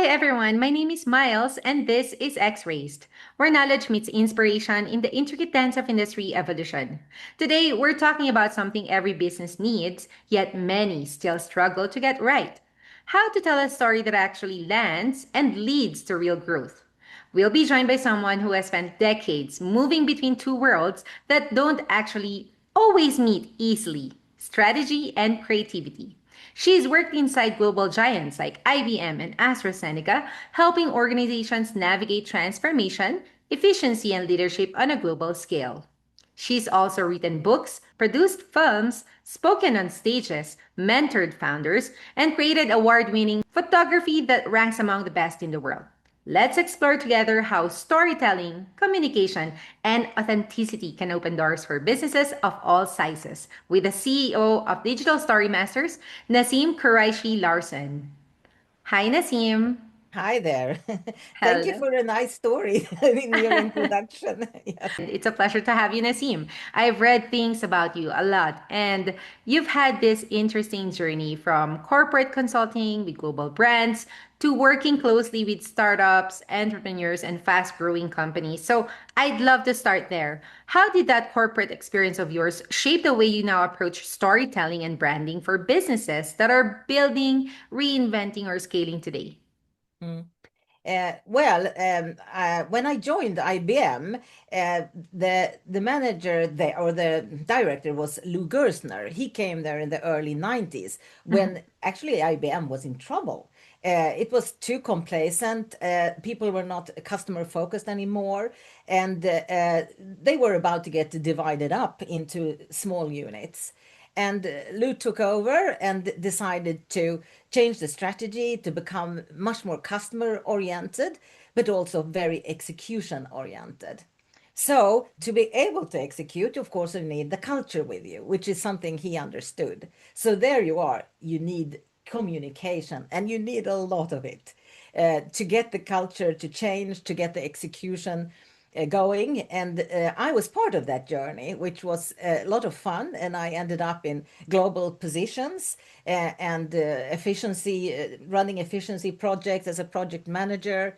Hi everyone, my name is Miles and this is X-Raised, where knowledge meets inspiration in the intricate dance of industry evolution. Today, we're talking about something every business needs, yet many still struggle to get right. How to tell a story that actually lands and leads to real growth. We'll be joined by someone who has spent decades moving between two worlds that don't actually always meet easily: strategy and creativity. She's worked inside global giants like IBM and AstraZeneca, helping organizations navigate transformation, efficiency, and leadership on a global scale. She's also written books, produced films, spoken on stages, mentored founders, and created award winning photography that ranks among the best in the world. Let's explore together how storytelling, communication, and authenticity can open doors for businesses of all sizes with the CEO of Digital Story Masters, Naseem Quraishi Larsson. Hi, Naseem. Hi there. Thank you Hello. for a nice story in your introduction. Yeah. It's a pleasure to have you, Naseem. I've read things about you a lot, and you've had this interesting journey from corporate consulting with global brands to working closely with startups, entrepreneurs, and fast growing companies. So I'd love to start there. How did that corporate experience of yours shape the way you now approach storytelling and branding for businesses that are building, reinventing, or scaling today? Mm. When I joined IBM, the manager there or the director was Lou Gerstner. He came there in the early 90s when actually IBM was in trouble. It was too complacent. People were not customer focused anymore, and they were about to get divided up into small units. And Lou took over and decided to change the strategy to become much more customer oriented, but also very execution oriented. So, to be able to execute, of course, you need the culture with you, which is something he understood. So, there you are. You need communication and you need a lot of it to get the culture to change, to get the execution going. And I was part of that journey, which was a lot of fun. And I ended up in global positions and running efficiency projects as a project manager,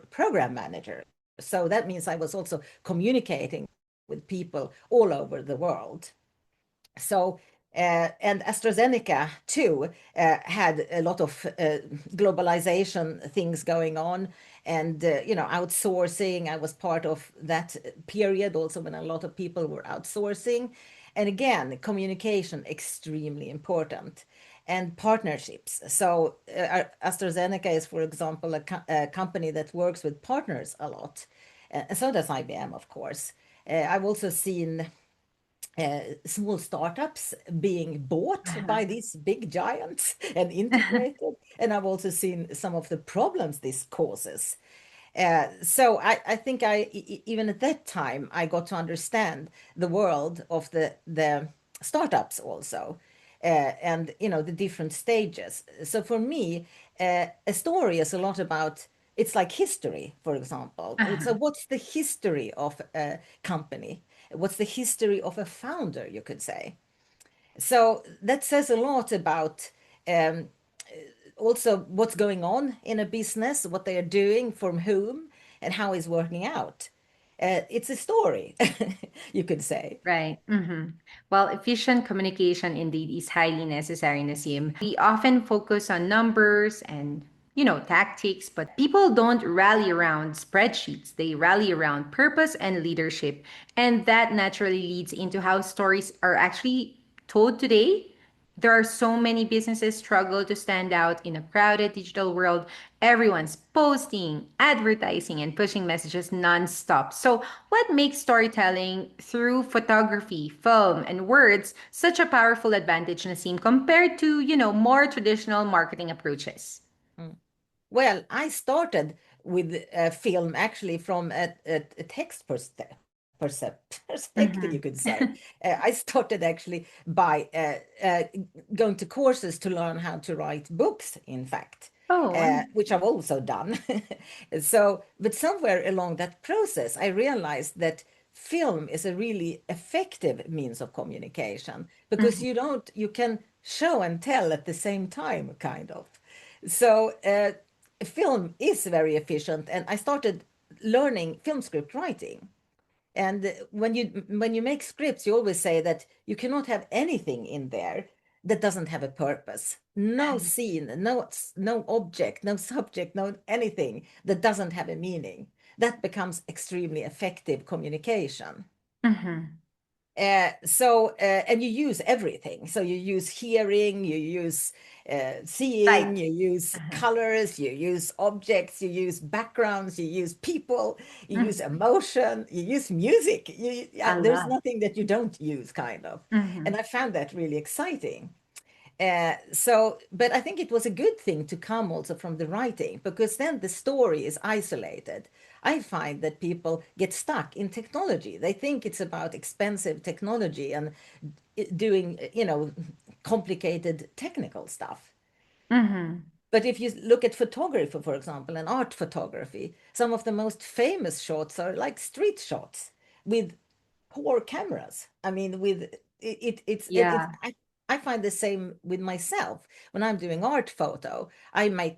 program manager. So that means I was also communicating with people all over the world. So, and AstraZeneca too had a lot of globalization things going on, and outsourcing. I was part of that period also when a lot of people were outsourcing, and again, communication extremely important, and partnerships. So AstraZeneca is, for example, a company that works with partners a lot, and so does IBM, of course. I've also seen small startups being bought by these big giants and integrated. And I've also seen some of the problems this causes. So I think even at that time, I got to understand the world of the startups also. And the different stages. So for me, a story is a lot about, it's like history, for example. So what's the history of a company? What's the history of a founder, you could say? So that says a lot about um, also what's going on in a business, what they are doing, from whom, and how it's working out. It's a story, you could say. Right. Well, efficient communication indeed is highly necessary, Nasim. We often focus on numbers and, tactics, but people don't rally around spreadsheets. They rally around purpose and leadership. And that naturally leads into how stories are actually told today. There are so many businesses struggle to stand out in a crowded digital world. Everyone's posting, advertising, and pushing messages nonstop. So, what makes storytelling through photography, film, and words such a powerful advantage, Nasim, compared to, more traditional marketing approaches? Mm. Well, I started with film actually from a text perspective, you Mm-hmm. could say. I started actually by going to courses to learn how to write books, in fact, Oh, which I've also done. So, but somewhere along that process, I realized that film is a really effective means of communication because mhm. you can show and tell at the same time, kind of. So film is very efficient, and I started learning film script writing. And when you make scripts, you always say that you cannot have anything in there that doesn't have a purpose. No scene, no object, no subject, no anything that doesn't have a meaning. That becomes extremely effective communication. Mm-hmm. And you use everything. So you use hearing, you use seeing, Right. you use Uh-huh. colors, you use objects, you use backgrounds, you use people, you use Mm-hmm. emotion, you use music. A There's lot. nothing that you don't use, kind of. And Mm-hmm. I found that really exciting. But I think it was a good thing to come also from the writing because then the story is isolated. I find that people get stuck in technology. They think it's about expensive technology and doing, complicated technical stuff. Mm-hmm. But if you look at photography, for example, and art photography, some of the most famous shots are like street shots with poor cameras. I mean, with Yeah. I find the same with myself. When I'm doing art photo, I might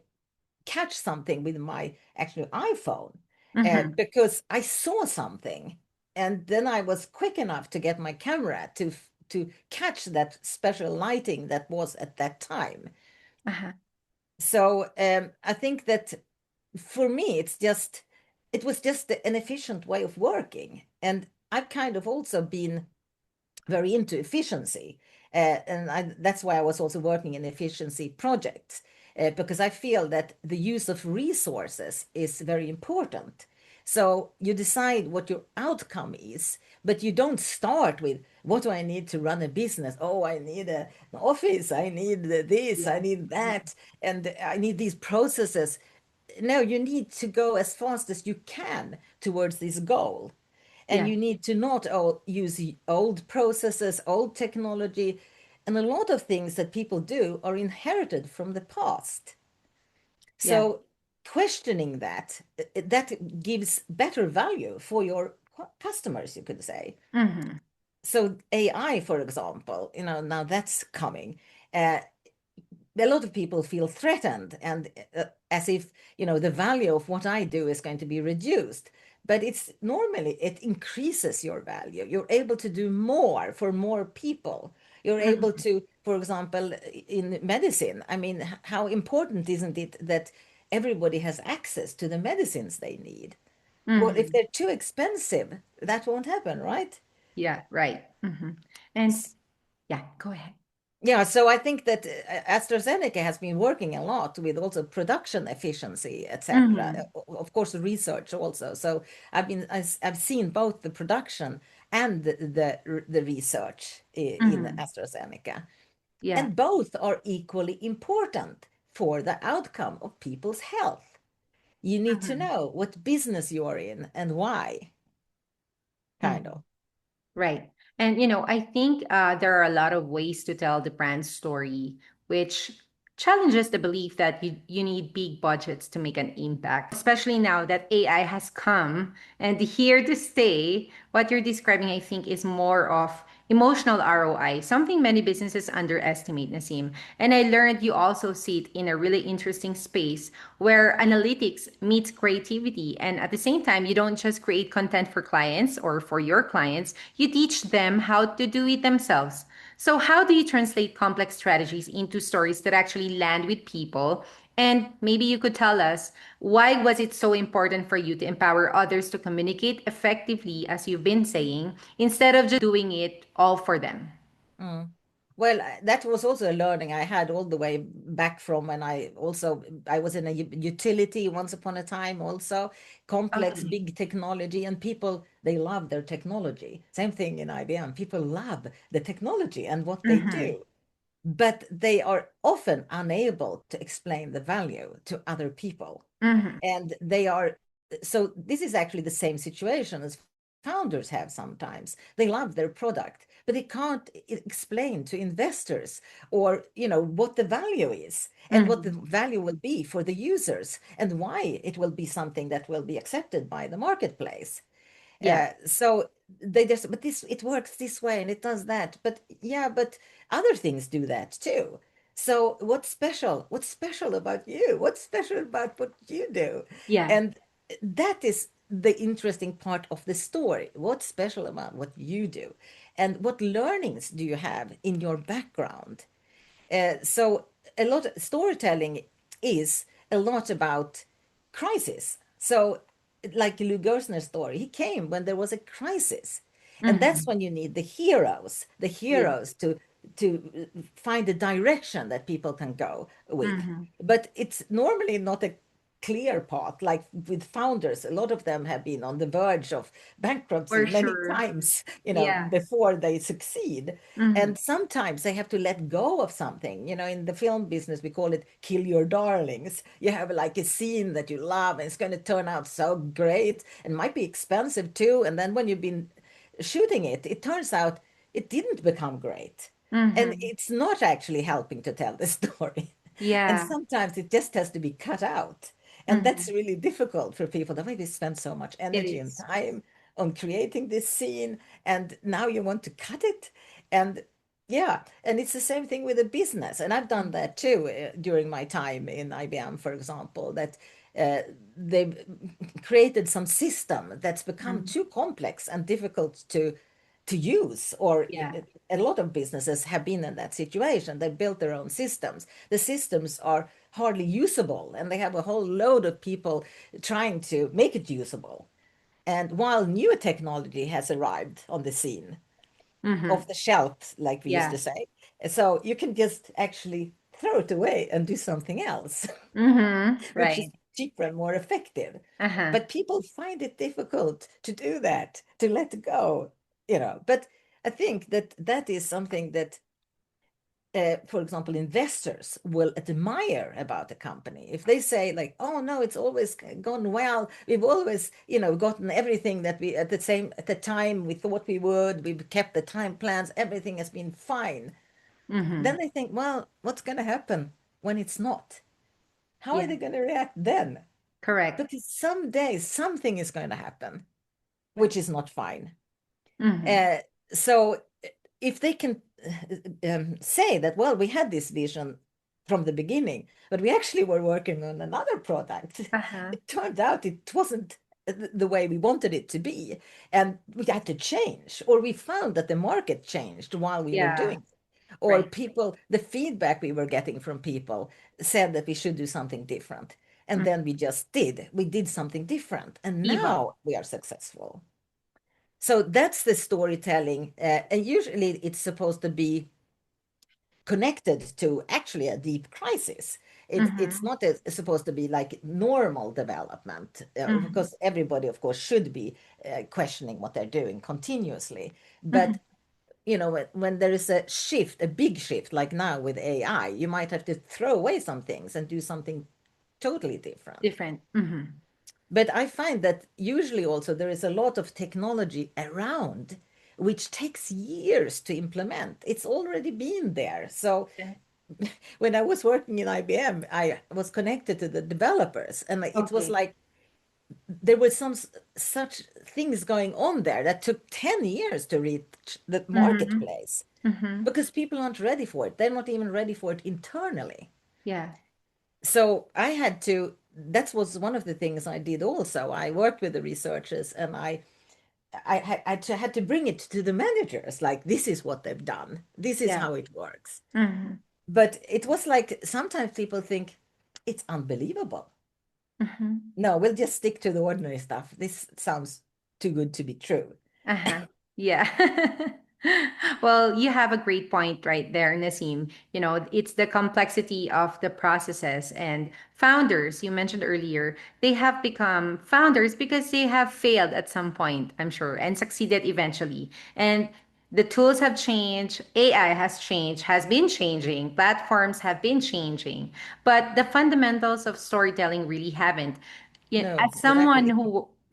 catch something with my actual iPhone Mm-hmm. because I saw something, and then I was quick enough to get my camera to catch that special lighting that was at that time. Uh-huh. So I think that for me, it was just an efficient way of working. And I've kind of also been very into efficiency. That's why I was also working in efficiency projects, because I feel that the use of resources is very important. So you decide what your outcome is, but you don't start with what do I need to run a business? Oh, I need an office, I need this, I Yeah. need that, and I need these processes. No, you need to go as fast as you can towards this goal. And Yeah. you need to not use old processes, old technology. And a lot of things that people do are inherited from the past. Yeah. So questioning that gives better value for your customers, you could say. Mm-hmm. So AI, for example, now that's coming. Uh, a lot of people feel threatened and as if the value of what I do is going to be reduced, but it increases your value. You're able to do more for more people. You're able Mm-hmm. to, for example, in medicine, I mean, how important isn't it that everybody has access to the medicines they need? Well, if Mm-hmm. they're too expensive, that won't happen, right? Yeah. Right. Mm-hmm. And yeah, go ahead. Yeah, so I think that AstraZeneca has been working a lot with also production efficiency, etc. Mm-hmm. Of course, research also. So I've seen both the production and the research in Mm-hmm. AstraZeneca, Yeah. and both are equally important for the outcome of people's health. You need to Mm-hmm. know what business you are in and why, kind Mm-hmm. of. Right. And, I think there are a lot of ways to tell the brand story, which challenges the belief that you need big budgets to make an impact, especially now that AI has come and here to stay. What you're describing, I think, is more of emotional ROI, something many businesses underestimate, Nasim. And I learned you also sit in a really interesting space where analytics meets creativity. And at the same time, you don't just create content for clients or for your clients, you teach them how to do it themselves. So, how do you translate complex strategies into stories that actually land with people? And maybe you could tell us, why was it so important for you to empower others to communicate effectively, as you've been saying, instead of just doing it all for them? Mm. Well, that was also a learning I had all the way back from when I was in a utility once upon a time also, complex, Okay. big technology, and people, they love their technology. Same thing in IBM. People love the technology and what they Mm-hmm. do, but they are often unable to explain the value to other people. Mm-hmm. And they are, so this is actually the same situation as founders have sometimes. They love their product, but they can't explain to investors or, what the value is and what the Mm-hmm. value will be for the users and why it will be something that will be accepted by the marketplace. Yeah. So they just, it works this way and it does that. But yeah, but other things do that too. So what's special? What's special about you? What's special about what you do? Yeah. And that is the interesting part of the story. What's special about what you do? And what learnings do you have in your background? So a lot storytelling is a lot about crisis. So like Lou Gerstner's story, he came when there was a crisis. And that's Mm-hmm. when you need the Yeah. heroes to find a direction that people can go with. Mm-hmm. But it's normally not a clear path. Like with founders, a lot of them have been on the verge of bankruptcy For many sure. times, Yes. before they succeed. Mm-hmm. And sometimes they have to let go of something. In the film business, we call it kill your darlings. You have like a scene that you love and it's going to turn out so great and might be expensive too. And then when you've been shooting it, it turns out it didn't become great. And Mm-hmm. it's not actually helping to tell the story. And Yeah. sometimes it just has to be cut out. And that's Mm-hmm. really difficult for people that maybe spend so much It energy and is. time on creating this scene, and now you want to cut it. And yeah, and it's the same thing with a business. And I've done that too during my time in IBM, for example, that uh, they've created some system that's become Mm-hmm. too complex and difficult to use, or Yeah. a lot of businesses have been in that situation. They built their own systems. The systems are hardly usable, and they have a whole load of people trying to make it usable. And while new technology has arrived on the scene, Mm-hmm. off the shelf, like we used to Yeah. say, so you can just actually throw it away and do something else, Mm-hmm. which is Right. cheaper and more effective. Uh-huh. But people find it difficult to do that, to let go. But I think that that is something that, for example, investors will admire about a company. If they say like, "Oh no, it's always gone well. We've always, gotten everything that we at the time we thought we would. We've kept the time plans. Everything has been fine." Mm-hmm. Then they think, "Well, what's going to happen when it's not? How are Yeah. they going to react then?" Correct. Because someday something is going to happen, which is not fine. Mm-hmm. Uh, so if they can say that, well, we had this vision from the beginning, but we actually were working on another product. Uh-huh. It turned out it wasn't the way we wanted it to be, and we had to change, or we found that the market changed while we were Yeah. doing it, or Right. people, the feedback we were getting from people said that we should do something different. And Mm. then we did something different, and Pivot. now we are successful. So that's the storytelling. And usually it's supposed to be connected to actually a deep crisis. It's Mm-hmm. not supposed to be like normal development, Mm-hmm. because everybody, of course, should be questioning what they're doing continuously. Mm-hmm. But, when there is a shift, a big shift, like now with AI, you might have to throw away some things and do something totally different. Different. Mm-hmm. But I find that usually also there is a lot of technology around which takes years to implement. It's already been there. So Yeah. when I was working in IBM, I was connected to the developers, and it was Okay. like there were some such things going on there that took 10 years to reach the Mm-hmm. marketplace Mm-hmm. because people aren't ready for it. They're not even ready for it internally. Yeah. So I had to, that was one of the things I did also. I worked with the researchers, and I had to bring it to the managers, like, this is what they've done. This is Yeah. how it works. Mm-hmm. But it was like sometimes people think it's unbelievable. Mm-hmm. No, we'll just stick to the ordinary stuff. This sounds too good to be true. Uh-huh. Yeah. Well, you have a great point right there, Naseem. It's the complexity of the processes and founders you mentioned earlier. They have become founders because they have failed at some point, I'm sure, and succeeded eventually. And the tools have changed, AI has changed, has been changing, platforms have been changing, but the fundamentals of storytelling really haven't. Yeah, No, exactly.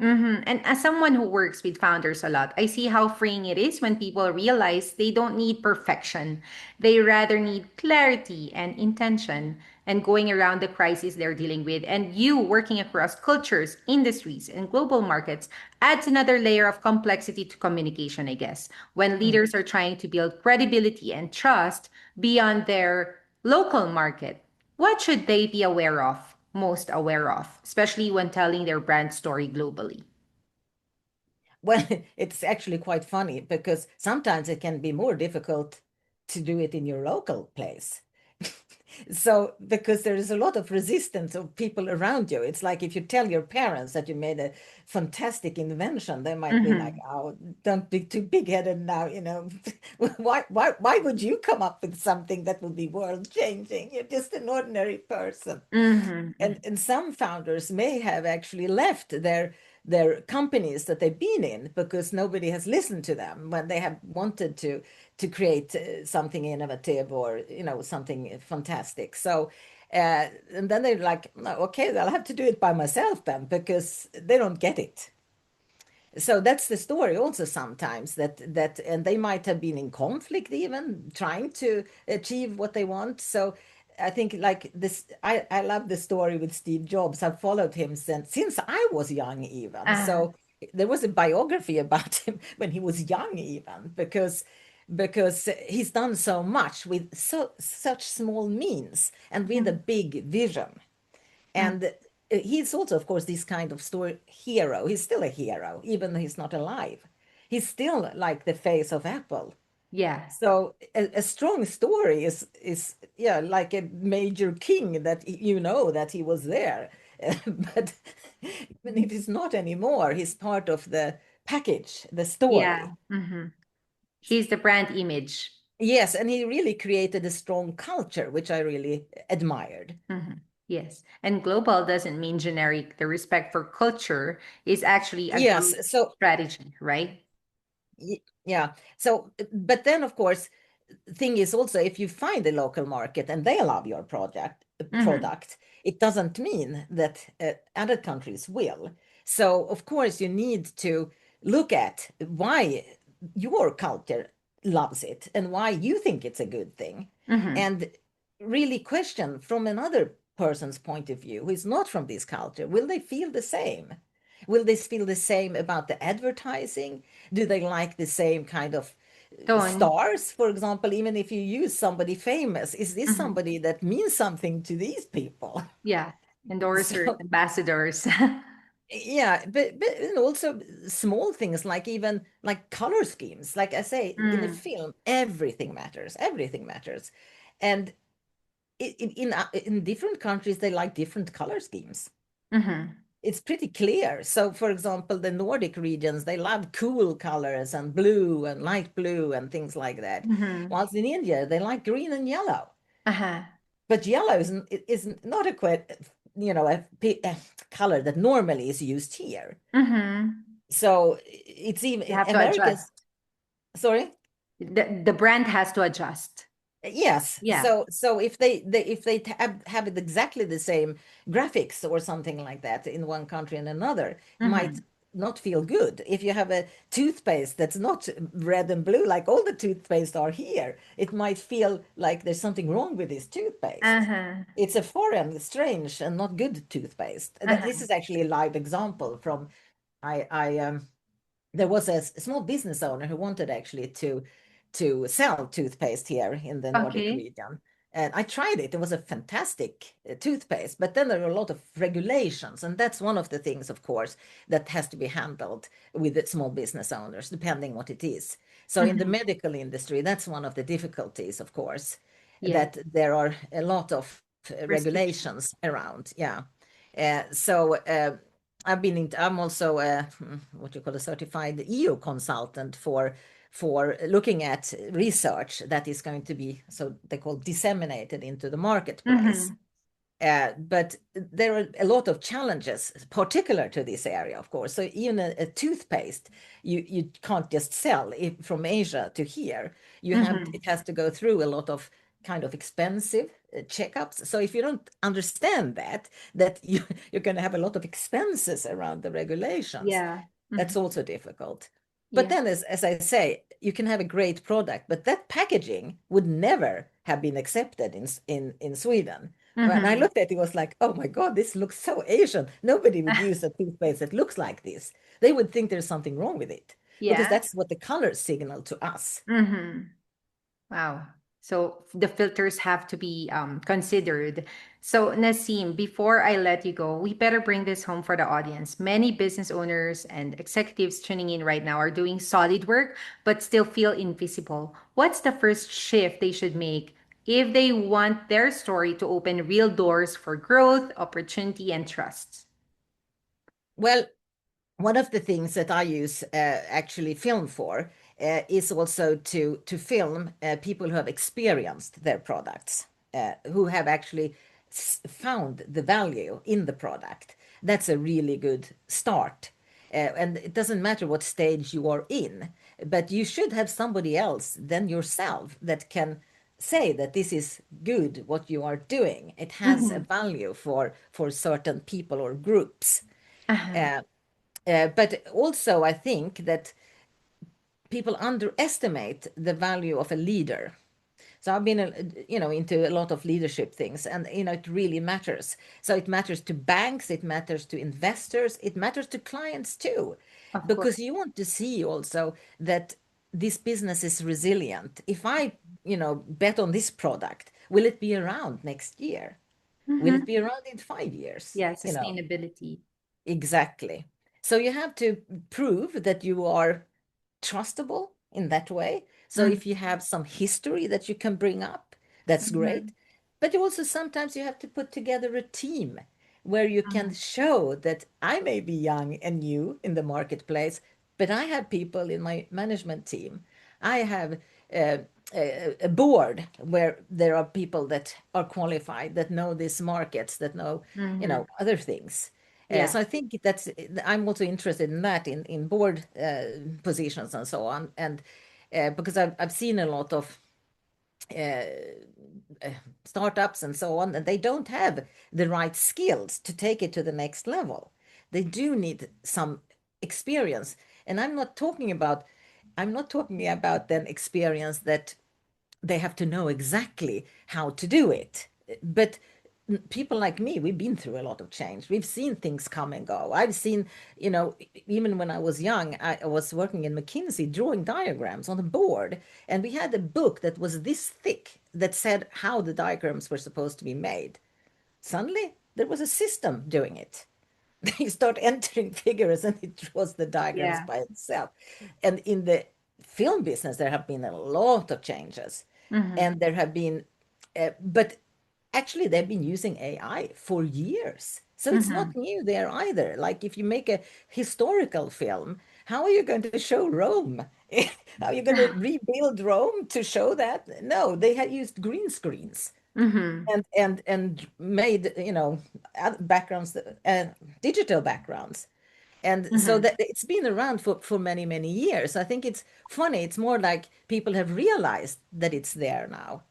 and as someone who works with founders a lot, I see how freeing it is when people realize they don't need perfection. They rather need clarity and intention and going around the crisis they're dealing with. And you working across cultures, industries, and global markets adds another layer of complexity to communication, I guess. When Mm, leaders are trying to build credibility and trust beyond their Local market. What should they be aware of, most aware of, especially when telling their brand story globally? Well, it's actually quite funny because sometimes it can be more difficult to do it in your local place. So, because there is a lot of resistance of people around you. It's like if you tell your parents that you made a fantastic invention, they might be like, Mm-hmm. "Oh, don't be too big-headed now, you know. Why would you come up with something that would be world-changing? You're just an ordinary person." Mm-hmm. And some founders may have actually left their companies that they've been in because nobody has listened to them when they have wanted to create something innovative or something fantastic. So and then they're like, "No, okay, I'll have to do it by myself then," because they don't get it. So that's the story also sometimes, that and they might have been in conflict even trying to achieve what they want. So I think like this, I love the story with Steve Jobs. I've followed him since I was young even. Uh, So there was a biography about him when he was young even, because he's done so much with such small means and with a mm, big vision. mm, And he's also, of course, this kind of story hero. He's still a hero, even though he's not alive. He's still like the face of Apple. yeah. So a strong story is yeah, like a major king that you know that he was there. But even if he's not anymore, he's part of the package, the Yeah. story. Mm-hmm. He's the brand image. Yes, and he really created a strong culture, which I really admired. Mm-hmm. Yes. And global doesn't mean generic. The respect for culture is actually a growth Yes, so strategy, right? yeah. So, but then of course, thing is also if you find a local market and they love your Mm-hmm. product, it doesn't mean that other countries will. So of course you need to look at why your culture loves it and why you think it's a good thing, Mm-hmm. and really question from another person's point of view who is not from this culture, will they feel the same? Will they feel the same about the advertising? Do they like the same kind of Tone. stars, for example? Even if you use somebody famous, is this Mm-hmm. somebody that means something to these people? Yeah. Endorsers, So ambassadors. yeah, but and also small things like even like color schemes. Like I say, in a Mm. film, everything matters. Everything matters, and in different countries they like different color schemes. Mm-hmm. It's pretty clear. So, for example, the Nordic regions, they love cool colors and blue and light blue and things like that. Mm-hmm. Whilst in India, they like green and yellow. Uh-huh. But yellow is not a color that normally is used here. Mm-hmm. So it's You even have to Americans. adjust. Sorry. The brand has to adjust. Yes. Yeah. So if they have it exactly the same graphics or something like that in one country and another, it might Mm-hmm. not feel good. If you have a toothpaste that's not red and blue like all the toothpaste are here, it might feel like there's something wrong with this toothpaste. Uh-huh. It's a foreign, strange, and not good toothpaste. This Uh-huh. is actually a live example from I there was a small business owner who wanted actually to sell toothpaste here in the Nordic Okay. region. And I tried it. It was a fantastic toothpaste, but then there are a lot of regulations, and that's one of the things, of course, that has to be handled with the small business owners, depending what it is. So in the Mm-hmm. medical industry, that's one of the difficulties, of course, Yeah. that there are a lot of Restriction. regulations around. Yeah. So I'm also what you call a certified EU consultant for looking at research that is going to be, so they call, disseminated into the marketplace. Mm-hmm. But there are a lot of challenges particular to this area, of course. So even a toothpaste, you can't just sell it from Asia to here. Mm-hmm. It has to go through a lot of kind of expensive checkups. So if you don't understand that you're going to have a lot of expenses around the regulations, Yeah. Mm-hmm. that's also difficult. But Yeah. then, as I say, you can have a great product, but that packaging would never have been accepted in Sweden. When I Mm-hmm. looked at it, it was like, oh my God, this looks so Asian. Nobody would use a toothpaste that looks like this. They would think there's something wrong with it because Yeah. that's what the colors signal to us. Mm-hmm. Wow. So the filters have to be considered. So, Naseem, before I let you go, we better bring this home for the audience. Many business owners and executives tuning in right now are doing solid work, but still feel invisible. What's the first shift they should make if they want their story to open real doors for growth, opportunity, and trust? Well, one of the things that I use actually film for is also to film people who have experienced their products, who have actually found the value in the product. That's a really good start. And it doesn't matter what stage you are in, but you should have somebody else than yourself that can say that this is good what you are doing. It has a Mm-hmm. value for certain people or groups. Uh-huh. Uh, but also, I think that people underestimate the value of a leader. So I've been, into a lot of leadership things, and it really matters. So it matters to banks, it matters to investors, it matters to clients too, Of course. because you want to see also that this business is resilient. If I, bet on this product, will it be around next year? Will Mm-hmm. it be around in 5 years? Yeah, sustainability. Exactly. So you have to prove that you are trustable in that way. So if you have some history that you can bring up, that's Mm-hmm. great. But you also sometimes you have to put together a team where you can Mm-hmm. show that I may be young and new in the marketplace, but I have people in my management team. I have uh, a board where there are people that are qualified, that know these markets, that know, Mm-hmm. other things. Yeah. So I think I'm also interested in that in board positions and so on, and because I've seen a lot of uh, startups and so on, and they don't have the right skills to take it to the next level. They do need some experience, and I'm not talking about then experience that they have to know exactly how to do it. But people like me, we've been through a lot of change. We've seen things come and go. I've seen, even when I was young, I was working in McKinsey drawing diagrams on a board. And we had a book that was this thick that said how the diagrams were supposed to be made. Suddenly, there was a system doing it. You start entering figures and it draws the diagrams Yeah. by itself. And in the film business, there have been a lot of changes. Mm-hmm. And there have been, but actually, they've been using AI for years. So it's Mm-hmm. not new there either. Like if you make a historical film, how are you going to show Rome? Are you going to rebuild Rome to show that? No, they had used green screens Mm-hmm. and made backgrounds, digital backgrounds, and so Mm-hmm. that it's been around for many many years. I think it's funny, it's more like people have realized that it's there now,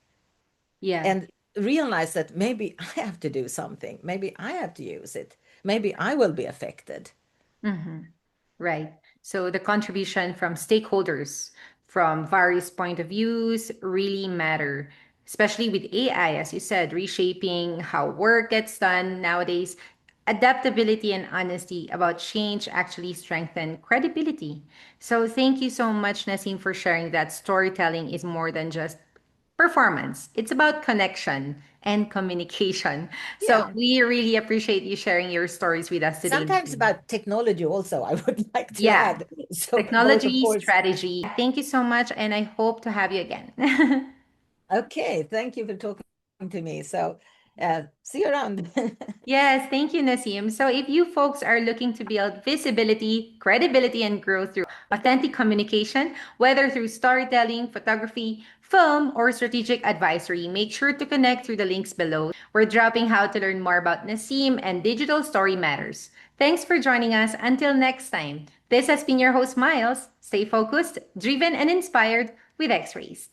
Yeah. and realize that maybe I have to do something, maybe I have to use it, maybe I will be affected. Mm-hmm. Right. So the contribution from stakeholders from various point of views really matter, especially with AI, as you said, reshaping how work gets done nowadays. Adaptability and honesty about change actually strengthen credibility. So thank you so much, Naseem, for sharing that storytelling is more than just performance. It's about connection and communication. So Yeah, we really appreciate you sharing your stories with us today, sometimes Naseem. about technology also, I would like to Yeah, add. So both, of technology, course. strategy. Thank you so much, and I hope to have you again. Okay, thank you for talking to me. So see you around. Yes, thank you, Naseem. So, if you folks are looking to build visibility, credibility, and growth through authentic communication, whether through storytelling, photography, film, or strategic advisory, make sure to connect through the links below. We're dropping how to learn more about Naseem and Digital Story Matters. Thanks for joining us. Until next time, this has been your host, Miles. Stay focused, driven, and inspired with X Rays.